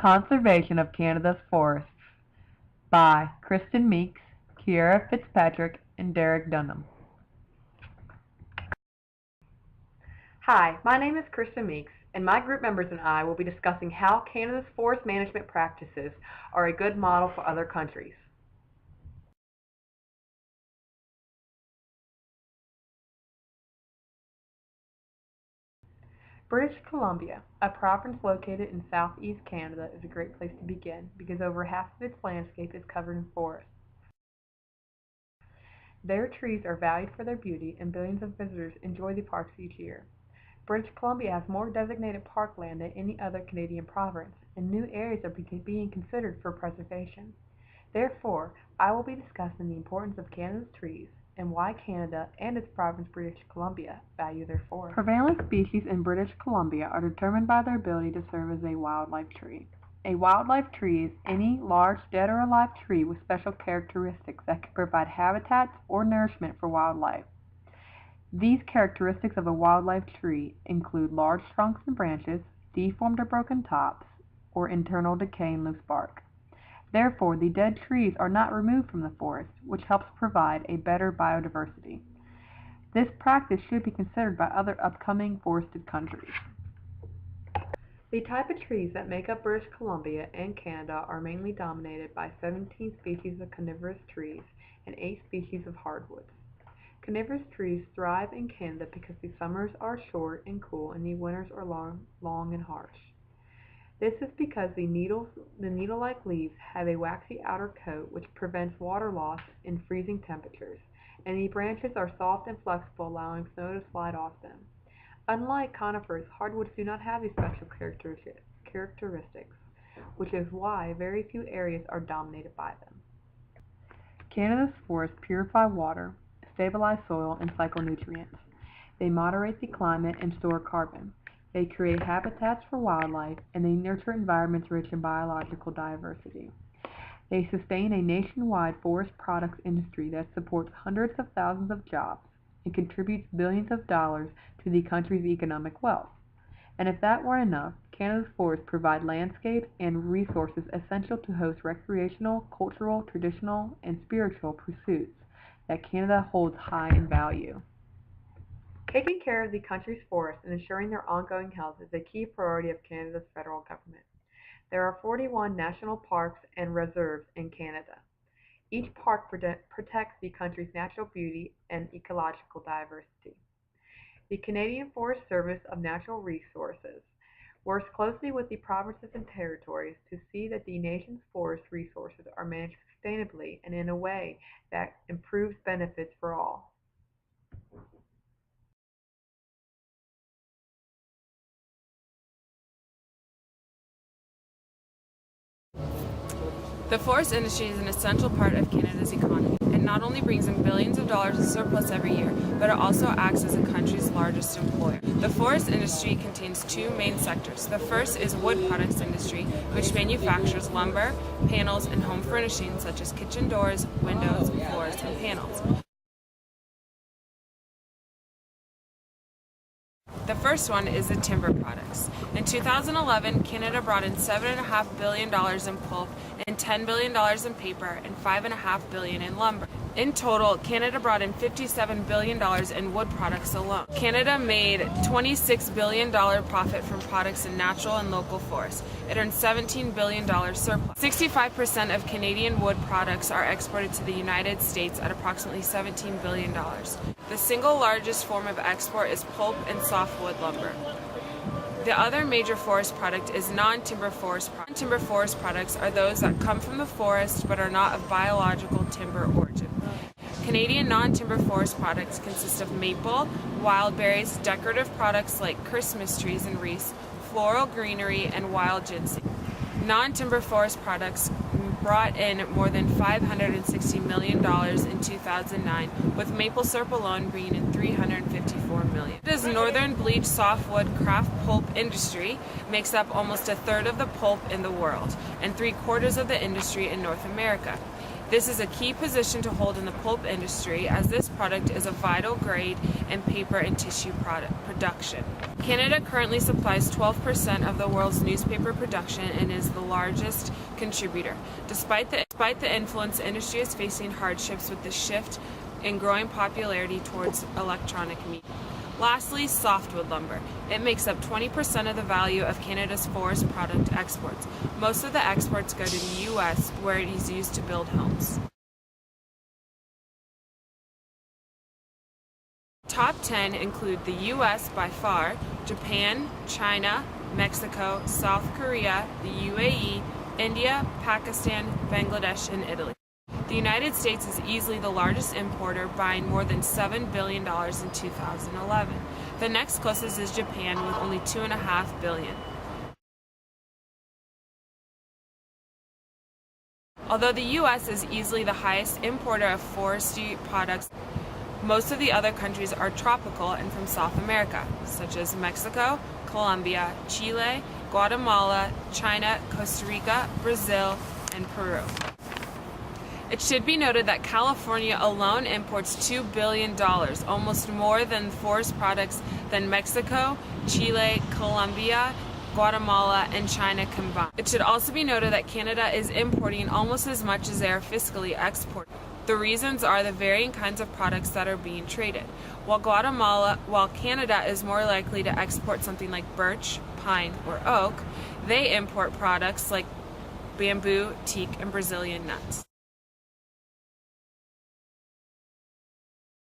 Conservation of Canada's Forests by Kristen Meeks, Kiera Fitzpatrick, and Derek Dunham. Hi, my name is Kristen Meeks, and my group members and I will be discussing how Canada's forest management practices are a good model for other countries. British Columbia, a province located in southeast Canada, is a great place to begin because over half of its landscape is covered in forests. Their trees are valued for their beauty, and billions of visitors enjoy the parks each year. British Columbia has more designated parkland than any other Canadian province, and new areas are being considered for preservation. Therefore, I will be discussing the importance of Canada's trees and why Canada and its province British Columbia value their forests. Prevalent species in British Columbia are determined by their ability to serve as a wildlife tree. A wildlife tree is any large, dead or alive tree with special characteristics that can provide habitats or nourishment for wildlife. These characteristics of a wildlife tree include large trunks and branches, deformed or broken tops, or internal decay and loose bark. Therefore, the dead trees are not removed from the forest, which helps provide a better biodiversity. This practice should be considered by other upcoming forested countries. The type of trees that make up British Columbia and Canada are mainly dominated by 17 species of coniferous trees and 8 species of hardwoods. Coniferous trees thrive in Canada because the summers are short and cool and the winters are long and harsh. This is because the needle-like leaves have a waxy outer coat which prevents water loss in freezing temperatures, and the branches are soft and flexible, allowing snow to slide off them. Unlike conifers, hardwoods do not have these special characteristics, which is why very few areas are dominated by them. Canada's forests purify water, stabilize soil, and cycle nutrients. They moderate the climate and store carbon. They create habitats for wildlife, and they nurture environments rich in biological diversity. They sustain a nationwide forest products industry that supports hundreds of thousands of jobs and contributes billions of dollars to the country's economic wealth. And if that weren't enough, Canada's forests provide landscapes and resources essential to host recreational, cultural, traditional, and spiritual pursuits that Canada holds high in value. Taking care of the country's forests and ensuring their ongoing health is a key priority of Canada's federal government. There are 41 national parks and reserves in Canada. Each park protects the country's natural beauty and ecological diversity. The Canadian Forest Service of Natural Resources works closely with the provinces and territories to see that the nation's forest resources are managed sustainably and in a way that improves benefits for all. The forest industry is an essential part of Canada's economy. It not only brings in billions of dollars in surplus every year, but it also acts as the country's largest employer. The forest industry contains two main sectors. The first is wood products industry, which manufactures lumber, panels, and home furnishings such as kitchen doors, windows, floors, and panels. The first one is the timber products. In 2011, Canada brought in $7.5 billion in pulp and $10 billion in paper and $5.5 billion in lumber. In total, Canada brought in $57 billion in wood products alone. Canada made $26 billion profit from products in natural and local forests. It earned $17 billion surplus. 65% of Canadian wood products are exported to the United States at approximately $17 billion. The single largest form of export is pulp and softwood lumber. The other major forest product is non-timber forest products. Non-timber forest products are those that come from the forest but are not of biological timber origin. Canadian non-timber forest products consist of maple, wild berries, decorative products like Christmas trees and wreaths, floral greenery, and wild ginseng. Non-timber forest products brought in more than $560 million in 2009, with maple syrup alone bringing in $354 million. Canada's northern bleached softwood craft pulp industry makes up almost a third of the pulp in the world and 3/4 of the industry in North America. This is a key position to hold in the pulp industry, as this product is a vital grade in paper and tissue production. Canada currently supplies 12% of the world's newspaper production and is the largest contributor. Despite the influence, the industry is facing hardships with the shift in growing popularity towards electronic media. Lastly, softwood lumber. It makes up 20% of the value of Canada's forest product exports. Most of the exports go to the U.S., where it is used to build homes. Top 10 include the U.S. by far, Japan, China, Mexico, South Korea, the UAE, India, Pakistan, Bangladesh, and Italy. The United States is easily the largest importer, buying more than $7 billion in 2011. The next closest is Japan with only $2.5 billion. Although the U.S. is easily the highest importer of forestry products, most of the other countries are tropical and from South America, such as Mexico, Colombia, Chile, Guatemala, China, Costa Rica, Brazil, and Peru. It should be noted that California alone imports $2 billion, almost more than forest products than Mexico, Chile, Colombia, Guatemala, and China combined. It should also be noted that Canada is importing almost as much as they are fiscally exporting. The reasons are the varying kinds of products that are being traded. While Canada is more likely to export something like birch, pine, or oak, they import products like bamboo, teak, and Brazilian nuts.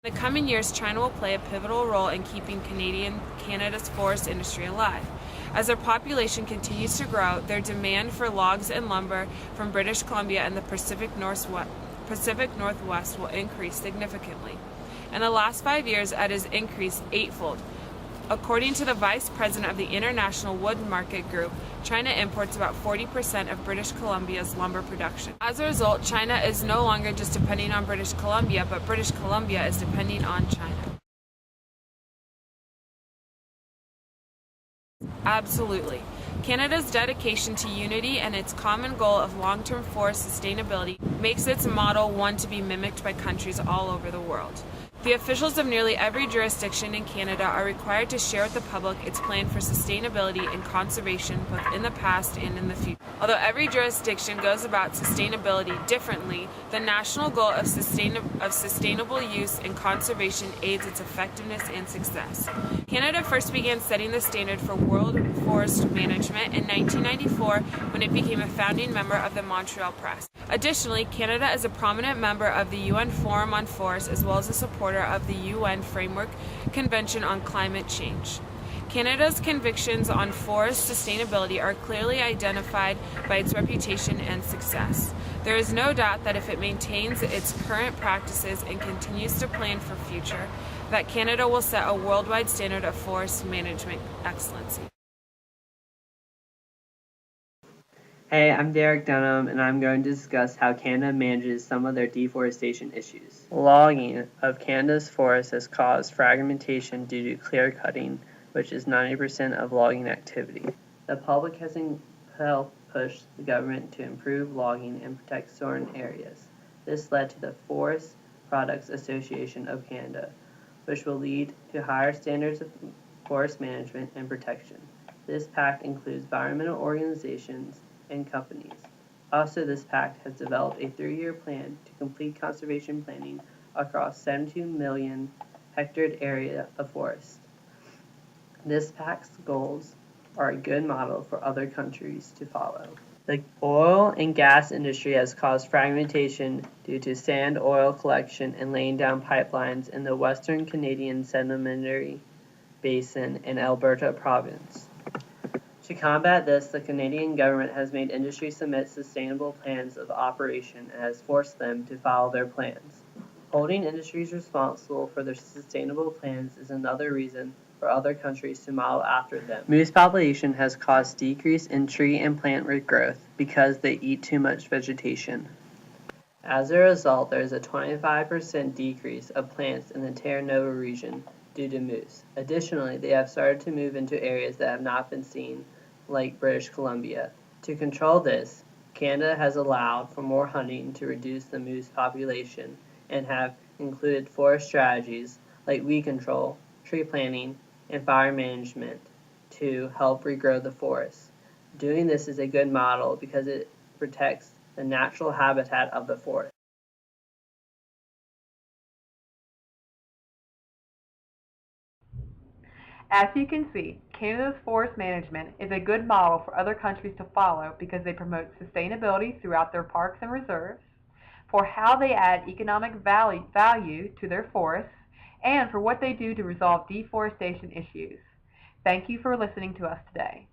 In the coming years, China will play a pivotal role in keeping Canada's forest industry alive. As their population continues to grow, their demand for logs and lumber from British Columbia and the Pacific Northwest will increase significantly. In the last 5 years, it has increased eightfold. According to the Vice President of the International Wood Market Group, China imports about 40% of British Columbia's lumber production. As a result, China is no longer just depending on British Columbia, but British Columbia is depending on China. Absolutely. Canada's dedication to unity and its common goal of long-term forest sustainability makes its model one to be mimicked by countries all over the world. The officials of nearly every jurisdiction in Canada are required to share with the public its plan for sustainability and conservation both in the past and in the future. Although every jurisdiction goes about sustainability differently, the national goal of sustainable use and conservation aids its effectiveness and success. Canada first began setting the standard for world forest management in 1994 when it became a founding member of the Montreal Press. Additionally, Canada is a prominent member of the UN Forum on Forests as well as a supporter of the UN Framework Convention on Climate Change. Canada's convictions on forest sustainability are clearly identified by its reputation and success. There is no doubt that if it maintains its current practices and continues to plan for future, that Canada will set a worldwide standard of forest management excellency. Hey, I'm Derek Dunham, and I'm going to discuss how Canada manages some of their deforestation issues. Logging of Canada's forests has caused fragmentation due to clear cutting, which is 90% of logging activity. The public has helped push the government to improve logging and protect certain areas. This led to the Forest Products Association of Canada, which will lead to higher standards of forest management and protection. This pact includes environmental organizations and companies. Also, this pact has developed a 3-year plan to complete conservation planning across 72 million hectare area of forest. This pact's goals are a good model for other countries to follow. The oil and gas industry has caused fragmentation due to sand oil collection and laying down pipelines in the Western Canadian Sedimentary Basin in Alberta province. To combat this, the Canadian government has made industry submit sustainable plans of operation and has forced them to follow their plans. Holding industries responsible for their sustainable plans is another reason for other countries to model after them. Moose population has caused decrease in tree and plant regrowth because they eat too much vegetation. As a result, there is a 25% decrease of plants in the Terra Nova region due to moose. Additionally, they have started to move into areas that have not been seen, like British Columbia. To control this, Canada has allowed for more hunting to reduce the moose population and have included forest strategies like weed control, tree planting, and fire management to help regrow the forest. Doing this is a good model because it protects the natural habitat of the forest. As you can see, Canada's forest management is a good model for other countries to follow because they promote sustainability throughout their parks and reserves, for how they add economic value to their forests, and for what they do to resolve deforestation issues. Thank you for listening to us today.